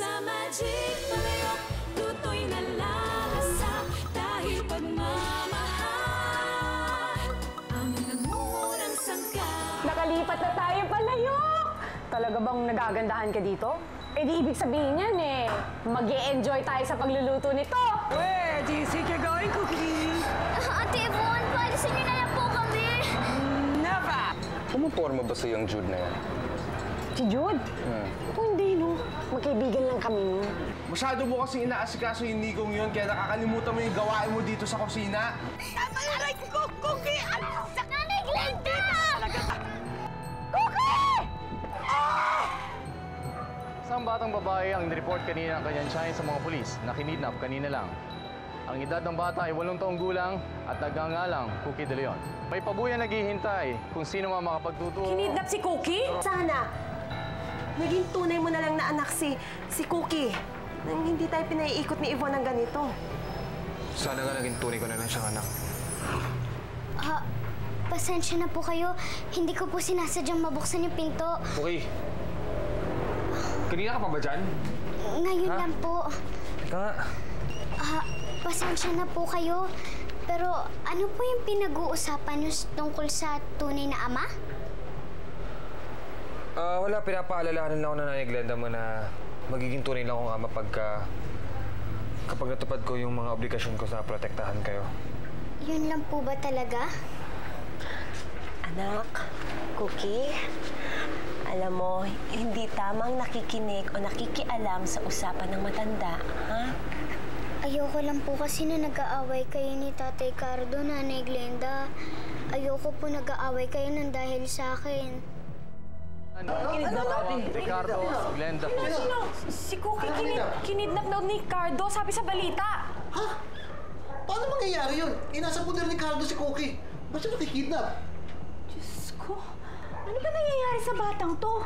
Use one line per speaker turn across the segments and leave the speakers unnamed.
Sa Magic Palayok, tutoy na lasa. Dahil pagmamahal ang nangunang sangka.
Nakalipat na tayo, Palayok! Talaga bang nagagandahan ka dito? Eh di ibig sabihin yan mag-e-enjoy tayo sa pagluluto nito.
Where do you think you're going, Cookie?
Ate Yvonne, palisin niyo na lang po kami.
Never!
Pumuporma ba sa yung Jude na yan?
Si Jude? Kung hindi, no. Magkaibigan lang kami, no.
Masyado mo kasi inaasikaso yung nigong yun, kaya nakakalimutan mo yung gawain mo dito sa kusina.
Tama na rin, Cookie! Ano sa...
Nanay Glenda!
Isang batang babae ang nireport kanina ang kanyang tiyahin sa mga pulis na kinidnap kanina lang. Ang edad ng bata ay 8 taong gulang at nagngangalang Cookie De Leon. May pabuyan naghihintay kung sino man makapagtuturo.
Kinidnap si Cookie?
Sana, naging tunay mo na lang na anak si Cookie. Nang hindi tayo pinaiikot ni Yvonne ng ganito.
Sana nga naging tunay ko na lang siyang anak.
Pasensya na po kayo. Hindi ko po sinasadyang mabuksan yung pinto.
Okay. Kanina ka pa ba dyan?
Ngayon lang po.
Teka nga.
Pasensya na po kayo. Pero ano po yung pinag-uusapan niyo tungkol sa tunay na ama?
Wala. Pinapaalalahanan lang ako na Nanay Glenda mo na magiging tunay lang akong ama kapag natupad ko yung mga obligasyon ko sa protektahan kayo.
Yun lang po ba talaga?
Anak, Cookie, alam mo, hindi tamang nakikinig o nakikialam sa usapan ng matanda, ha?
Ayoko lang po kasi na nag-aaway kayo ni Tatay Cardo, Nanay Glenda. Ayoko po nag-aaway kayo nang dahil sa akin.
Ricardo, Glenda po.
Si Cookie kinidnap daw ni Cardo, sabi sa balita.
Ha? Paano mangyayari yun? Nasa poder ni Cardo si Cookie. Ba't siya nakikidnap?
Diyos ko, ano ba nangyayari sa batang to?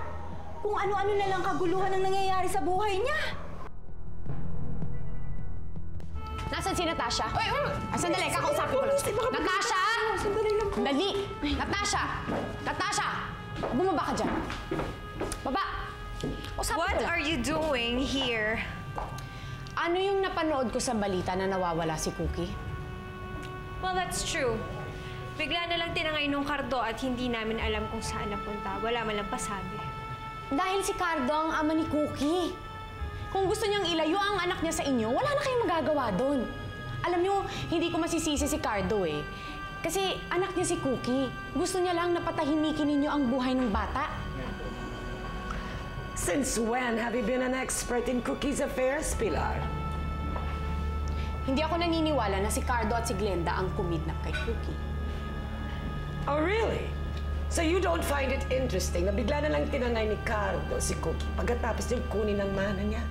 Kung ano-ano na lang kaguluhan ang nangyayari sa buhay niya. Nasaan si Natasha? Sandali, kakausapin ko lang. Natasha! Sandali lang po. Dali! Natasha! Natasha! Bumaba ka dyan. Baba!
What are you doing here?
Ano yung napanood ko sa balita na nawawala si Cookie?
Well, that's true. Bigla na lang tinangay nung Cardo at hindi namin alam kung saan napunta. Wala man lang pasabi.
Dahil si Cardo ang ama ni Cookie. Kung gusto niyang ilayo ang anak niya sa inyo, wala na kayong magagawa doon. Alam niyo, hindi ko masisisi si Cardo Kasi anak niya si Cookie. Gusto niya lang napatahimikin ninyo ang buhay ng bata.
Since when have you been an expert in Cookie's affairs, Pilar?
Hindi ako naniniwala na si Cardo at si Glenda ang kumidnap kay Cookie.
Oh, really? So you don't find it interesting na bigla na lang tinanay ni Cardo si Cookie pagkatapos yung kunin ng mana niya?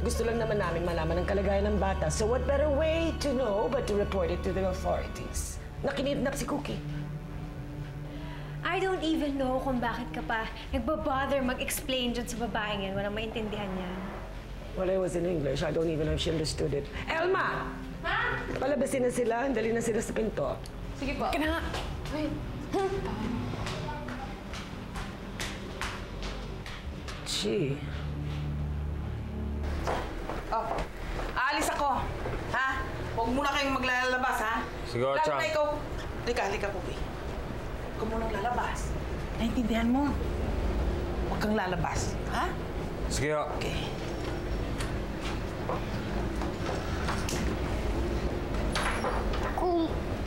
Gusto lang naman namin malaman ang kalagayan ng bata. So what better way to know but to report it to the authorities? Na kinidnap si Cookie.
I don't even know kung bakit ka pa nagbabother mag-explain dyan sa babaeng yan. Walang maintindihan yan.
Well, it was in English. I don't even know if she understood it. Elma! Ha? Palabasin na sila. Dali na sila sa pinto.
Sige po. Ka na nga.
Gee.
Oh, aalis ako. Ha? Huwag muna kayong maglalabas, ha?
Sige, Ocha.
Lalo na ikaw. Halika, Pupi. Huwag ka munang lalabas. Naintindihan mo? Huwag kang lalabas, ha?
Sige, ho.
Okay.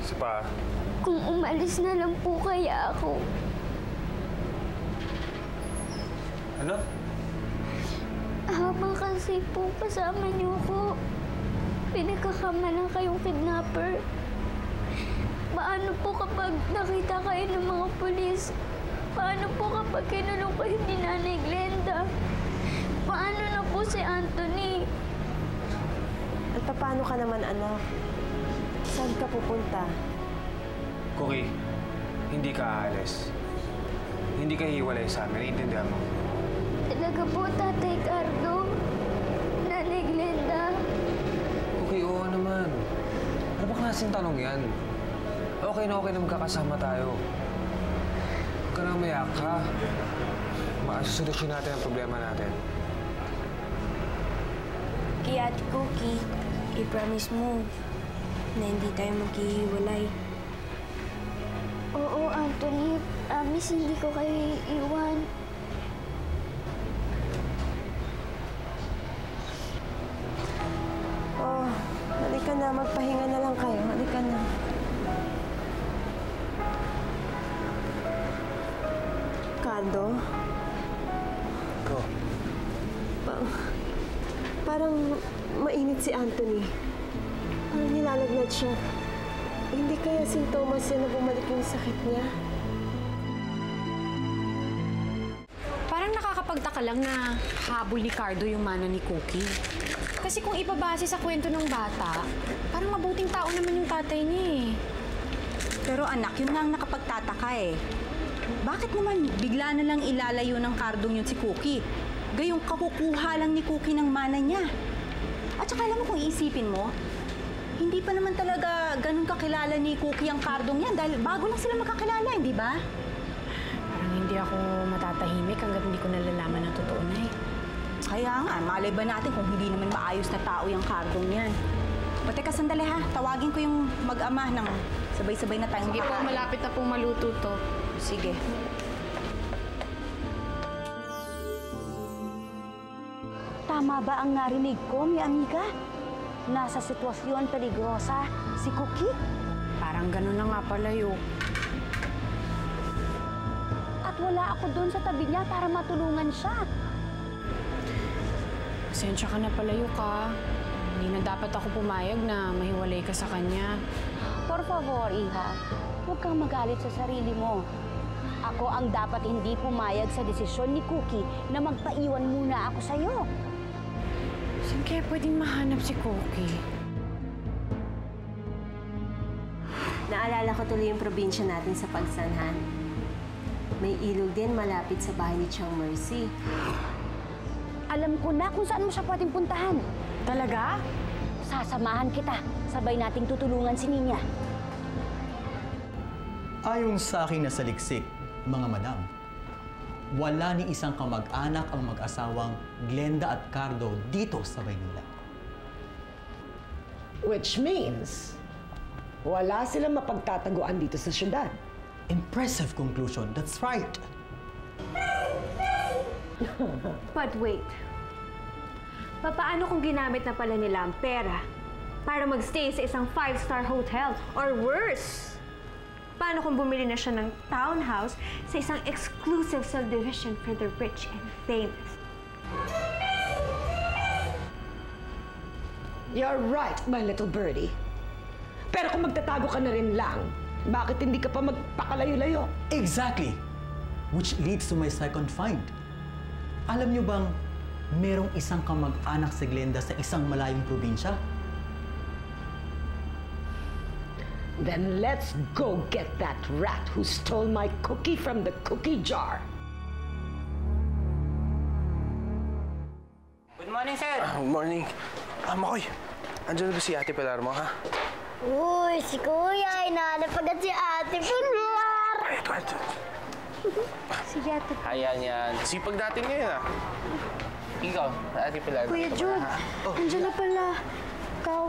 Isa pa.
Kung umalis na lang po kaya ako.
Ano?
Habang kasi po kasama niyo ko, pinagkakamalan kayong kidnapper. Paano po kapag nakita kayo ng mga pulis? Paano po kapag kinulong kayo ni Nanay Glenda? Paano na po si Anthony?
At paano ka naman, anak? Saan ka pupunta?
Cookie, hindi ka aalis. Hindi ka hiwalay sa amin. Naiintindihan mo?
Talaga po, Tatay Cardo? Nanay Glenda?
Cookie, oo naman. Ano ba klaseng tanong yan? Okay na magkakasama tayo. Huwag ka na umiyak, ha? masosolusyon natin ang problema natin.
Kaya Ate Cookie, i-promise mo na hindi tayo maghihiwalay. Oo, Anthony. Promise, hindi ko kayo iiwan.
Oh, halika na. Magpahinga na lang kayo. Halika na. Cardo?
Ko.
Parang mainit si Anthony. Parang nilalagnat siya. Hindi kaya sintomas yan na bumalik yung sakit niya?
Parang nakakapagtaka lang na habol ni Cardo yung mana ni Cookie. Kasi kung ipabase sa kwento ng bata, parang mabuting tao naman yung tatay niya eh.
Pero anak, yun nga ang nakapagtataka eh. Bakit naman bigla na lang ilalayo ng Cardong yun si Cookie? Gayong kakukuha lang ni Cookie ng mana niya. At saka alam mo kung iisipin mo, hindi pa naman talaga ganun kakilala ni Cookie ang Cardong yan dahil bago lang sila magkakilala, hindi ba?
Parang hindi ako matatahimik hanggat hindi ko nalalaman ang totoo na eh.
Kaya nga, malay ba natin kung hindi naman maayos na tao yung Cardong yan? O teka, sandali ha. Tawagin ko yung mag-ama ng sabay-sabay na tayong
Sige po,
kakain.
malapit na pong maluto to.
Sige.
Tama ba ang narinig ko, mi amiga? Nasa sitwasyon peligrosa si Cookie?
Parang ganun na nga pala yun.
At wala ako doon sa tabi niya para matulungan siya.
Pasensya ka na palayo ka. Hindi na dapat ako pumayag na mahiwalay ka sa kanya.
Por favor, Iha, huwag kang magalit sa sarili mo. Ako ang dapat hindi pumayag sa desisyon ni Cookie na magpaiwan muna ako sa'yo.
Saan kaya pwedeng mahanap si Cookie?
Naalala ko tuloy yung probinsya natin sa Pagsanhan. May ilog din malapit sa bahay ni Chang Mercy.
Alam ko na kung saan mo siya pwedeng puntahan.
Talaga?
Sasamahan kita. Sabay nating tutulungan si Ninya.
Ayon sa aking nasaliksik, mga madam, wala ni isang kamag-anak ang mag-asawang Glenda at Cardo dito sa Maynila.
Which means, wala silang mapagtataguan dito sa syudad.
Impressive conclusion. That's right.
But wait. Paano kung ginamit na pala nila ang pera para magstay sa isang 5-star hotel? Or worse, paano kung bumili na siya ng townhouse sa isang exclusive subdivision for the rich and famous?
You're right, my little birdie. Pero kung magtatago ka na rin lang, bakit hindi ka pa magpakalayo-layo?
Exactly. Which leads to my second find. Alam niyo bang merong isang kamag-anak si Glenda sa isang malayong probinsya?
Then let's go get that rat who stole my cookie from the cookie jar.
Good morning, sir.
Good morning. Makoy, andyan na ba si Ate Pilar mo, ha?
Uy, si Kuya, inaanap agad si Ate Pilar.
Ito.
Sige, Ate.
Ayan yan. Sipag natin ngayon, ha? Ikaw, Ate Pilar.
Kuya Jude, andyan na pala. Ikaw,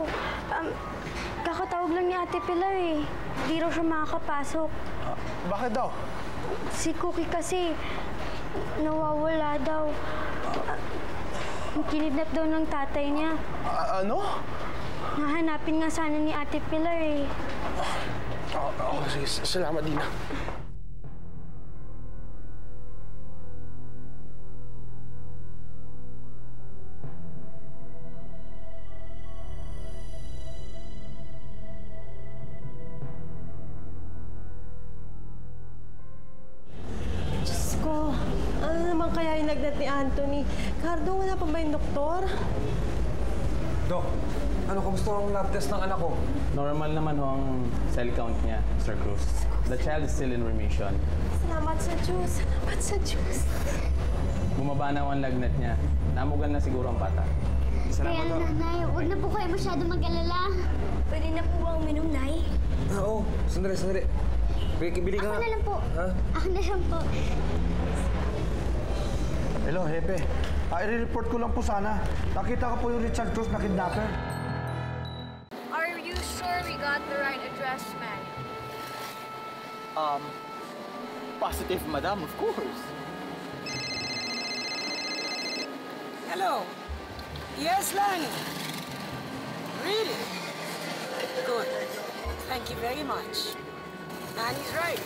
kakatawag lang ni Ate Pilar eh. Hindi raw siya makakapasok.
Bakit daw?
Si Cookie kasi, nawawala daw. Kinidnap daw ng tatay niya.
Ano?
Nahanapin nga sana ni Ate Pilar eh.
Sige. Salamat, Dina.
Diyos ko, ano naman kaya yung lagnat ni Anthony? Cardo, wala pa ba yung doktor?
Dok, kamusta ang lab test ng anak ko?
Normal naman ho ang cell count niya, Sir Cruz. The child is still in remission.
Salamat sa Diyos. Salamat sa Diyos.
Bumaba na ang lagnat niya. Namugan na siguro ang bata.
Kaya nanay, huwag na po kayo masyado mag-alala. Pwede na po bang uminom, Nay?
Oo, sandali. Bili ka.
Ako na lang po.
Ha?
Ako na lang po.
Hello, Hepe. I-report ko lang po sana. Nakita ko po yung Richard Cruz na kidnapper.
Are you sure we got the right address, man?
Positive, madam, of course.
Hello. Yes, Lani. Really? Good. Thank you very much. Lani's right.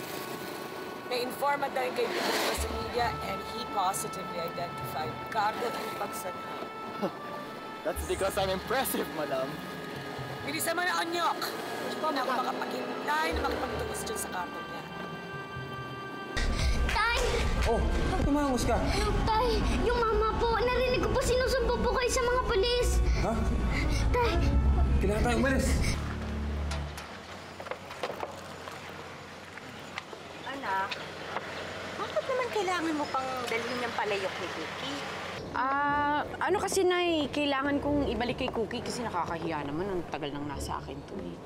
May informant na rin kay Peter sa media and he positively identified Cardo ng pagsana.
That's because I'm impressive, madam.
Bilisan mo na, Onyok! Na ako makapaghintay na makapagtungos dyan sa Cardo niya.
Tay!
Oh, tumangos ka.
Tay, yung mama po, narinig ko po sinusumpo po kayo sa mga pulis.
Ha?
Tay!
Kailangan tayong umalis.
Anak, bakit naman kailangan mo pang dalhin ng palayok ni Cookie?
Ano kasi, Nay, kailangan kong ibalik kay Cookie kasi nakakahiya naman. Ang tagal nang nasa akin to eh.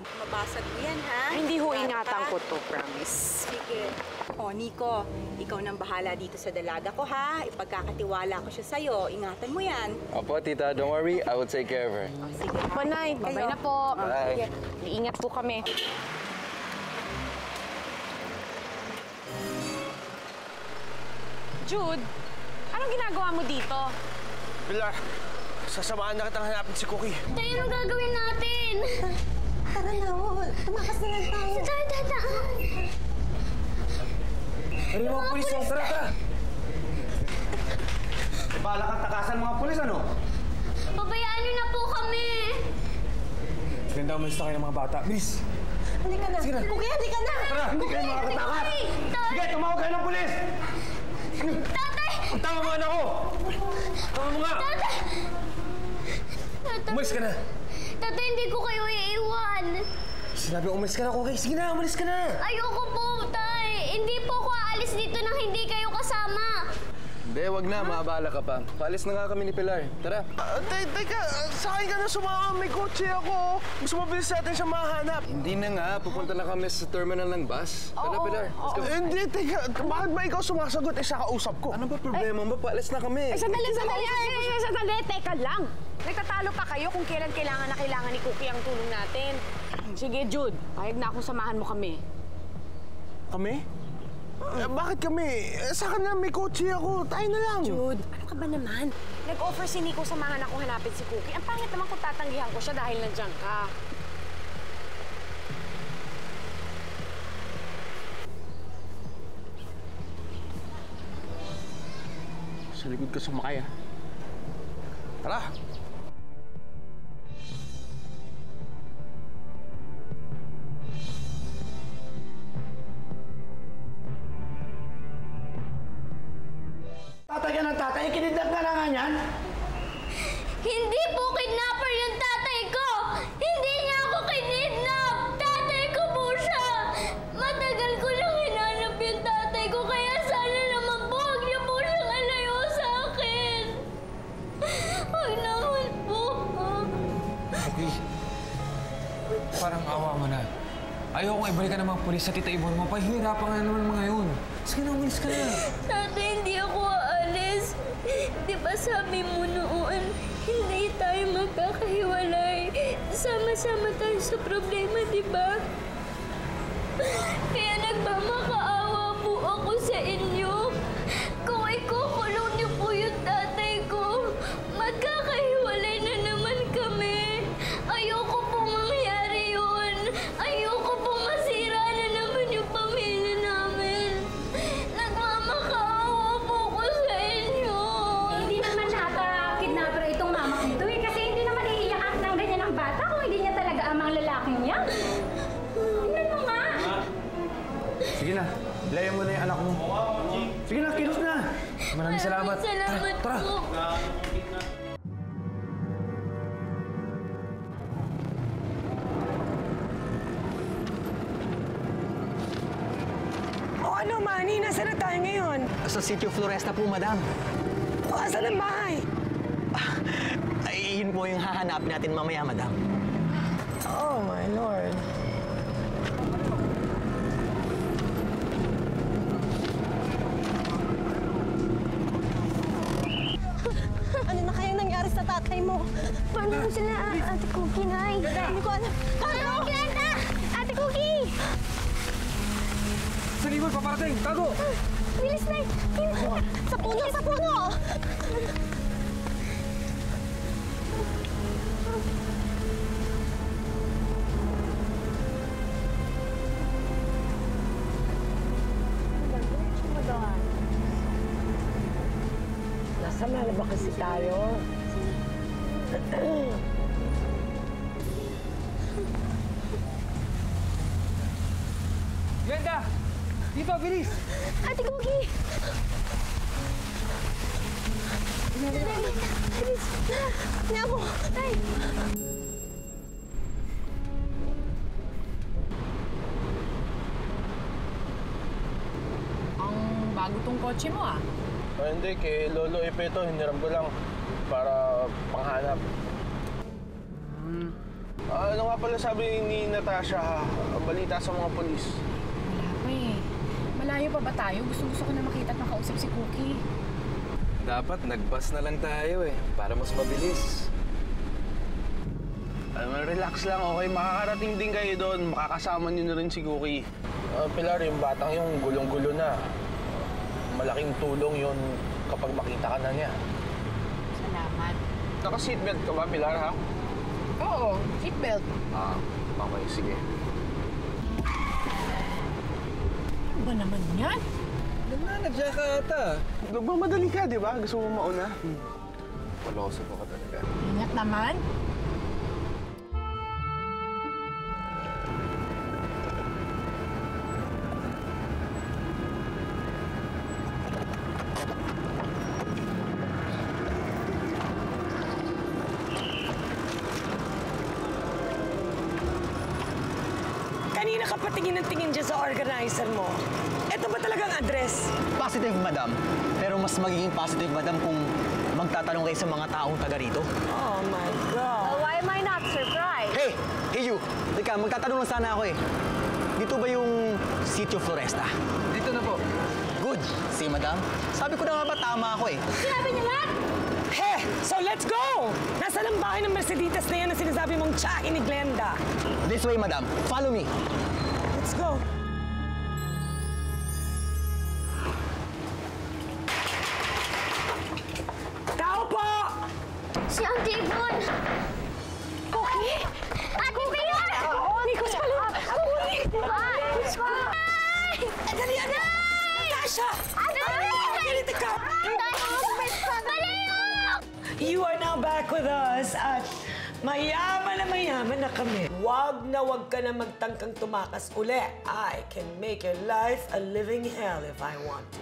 Mabasag mo yan, ha?
Ay, hindi ho, ingatan ko to, promise.
Sige. O, Nico, ikaw nang bahala dito sa dalaga ko, ha? Ipagkakatiwala ko siya sa'yo. Ingatan mo yan.
Opo, tita. Don't worry. I will take care of her.
O, sige.
Opo, Nay. Babay na po.
Bye.
Iingat po kami. Jude, anong ginagawa mo dito?
Pilar, sasamahan na kitang hanapin si Cookie.
Tay, anong gagawin natin?
Tara na, tumakas na lang tayo.
Tay, dadaan.
Ano yung mga pulis? Tara, tara! Bala kang takasan mga pulis, ano?
Pabayaan niyo na po kami.
Ganda umalis na kayo ng mga bata. Bilis!
Halika na.
Sige na.
Cookie, halika na.
Tara, hindi kayo makakatakas! Sige, tumawag kayo ng pulis!
Tatay!
Ang tama mo, anak ko! Tama mo nga!
Tatay!
Umalis ka na!
Tatay, hindi ko kayo iiwan.
Sinabi umalis ka na, Cookie. Sige na, umalis ka na!
Ayoko po, Tay. Hindi po ako aalis dito nang hindi kayo kasama.
Hindi, wag na. Maabala ka pa. Paalis na nga kami ni Pilar. Tara.
Teka, saan ka na sumama? May kotse ako. Gusto mo bilis natin siya mahanap.
Hindi na nga. Pupunta na kami sa terminal ng bus. Tara, Pilar. Let's go.
Hindi, teka. Bakit ba ikaw sumasagot? Siya kausap ko.
Ano ba problema mo? Paalis na kami.
Sandali! Teka lang. Nagtatalo pa kayo kung kailan kailangan ni Cookie ang tulong natin. Sige, Jude. Payag na akong samahan mo kami.
Kami? Bakit kami? Sa kanya may kotse ako. Tayo na lang.
Jude, ano ka ba naman? Nag-offer si Nico samahan akong hanapin si Cookie. Ang pangit naman kung tatanggihan ko siya dahil nandiyan ka.
Sa likod ka sumakay, ah. Tara! Tatay ka ng tatay? Kinidnap ka na nga niyan?
Hindi po kidnapper yung tatay ko! Hindi niya ako kinidnap! Tatay ko po siya! Matagal ko lang hinanap yung tatay ko, kaya sana naman po huwag niyo po siyang alayo sa akin! Huwag naman po!
Cookie, parang awa mo na. Ayokong ibalikan ng mga pulis sa tita Ibon mo. Pahihirapan nga naman mga yun. Sige na, umalis ka na.
Tatay, hindi ako aalis. Di ba sabi mo noon, hindi tayo magkakahiwalay. Sama-sama tayo sa problema, di ba? Kaya nagmamakaawa po ako sa inyo. Kung ikukulong niyo po yung tatay ko, magkakahiwalay na naman kami. Ayoko pong mangyari yun. Ayoko pong masira na naman yung pamilya namin. Nagmamakaawa po ko sa inyo.
Hindi naman nata kidnapper itong mama ko ito eh. Kasi hindi naman iiyak ng ganyan ang bata kung hindi niya talaga amang lalaking niya. Tingnan mo nga.
Sige na. Layan mo na yung anak mo. Sige na, kilos na.
Maraming salamat.
Salamat
Tara.
po.
O ano, Manny? Nasaan na tayo ngayon?
Sa City of Floresta po, madam.
O, asan ang bahay?
Ay, yun po yung hahanapin natin mamaya, madam.
Oh, my Lord.
Ano na kayang nangyari sa tatay mo?
Paano ko sila, Ate Cookie, Nay?
Hindi ko alam.
Cardo! Glenda! Ate Cookie!
Sa likod, paparating! Tago!
Bilis, Nay!
Sa puno! Sa puno!
Nasaan na ba kasi tayo?
Glenda! Dito, bilis!
Ate Cookie! Bilis! Niya mo! Ay!
Ang bago tong kotse mo ah.
Hindi, kay Lolo Epeto, hiniram ko lang para panghanap. Ano nga pala sabi ni Natasha, balita sa mga polis?
Wala pa eh. Malayo pa ba tayo? Gusto ko na makita at makausap si Cookie.
Dapat nag-bus na lang tayo eh, para mas mabilis.
Relax lang, okay? Makakarating din kayo doon. Makakasama niyo na rin si Cookie. Pilar, yung batang yung gulong-gulo na. Malaking tulong yun kapag makita ka na niya.
Salamat.
Naka-seatbelt ka ba, Pilar, ha?
Oo, seatbelt.
Okay, sige.
Ano ba naman yan?
Nananadya ka ata.
Nagmamadali ka, di ba? Gusto mo mauna?
Paloso po ka talaga.
Ingat naman.
Kanina ka pa tingin ng tingin dyan sa organizer mo. Ito ba talagang address?
Positive, madam. Pero mas magiging positive, madam, kung magtatanong kayo sa mga taong taga rito.
Oh my God.
Why am I not surprised?
Hey! Hey, you! Teka, magtatanong lang sana ako eh. Dito ba yung Sitio Floresta?
Dito na po.
Good! See, madam? Sabi ko na nga ba tama ako eh.
Sinabi niya lahat? He! So let's go! Nasaan ang bahay ng Merceditas na yan na sinasabi mong tsahin ni Glenda?
This way, madam. Follow me.
Let's go. Tao po!
Si Auntie Yvonne! Cookie! Ate Pilar!
Nikos pala!
Cookie! Ay!
Dali, ano? Natasha! Ganito ka! You are now back with us at mayaman na kami. Wag ka na magtangkang tumakas uli. I can make your life a living hell if I want to.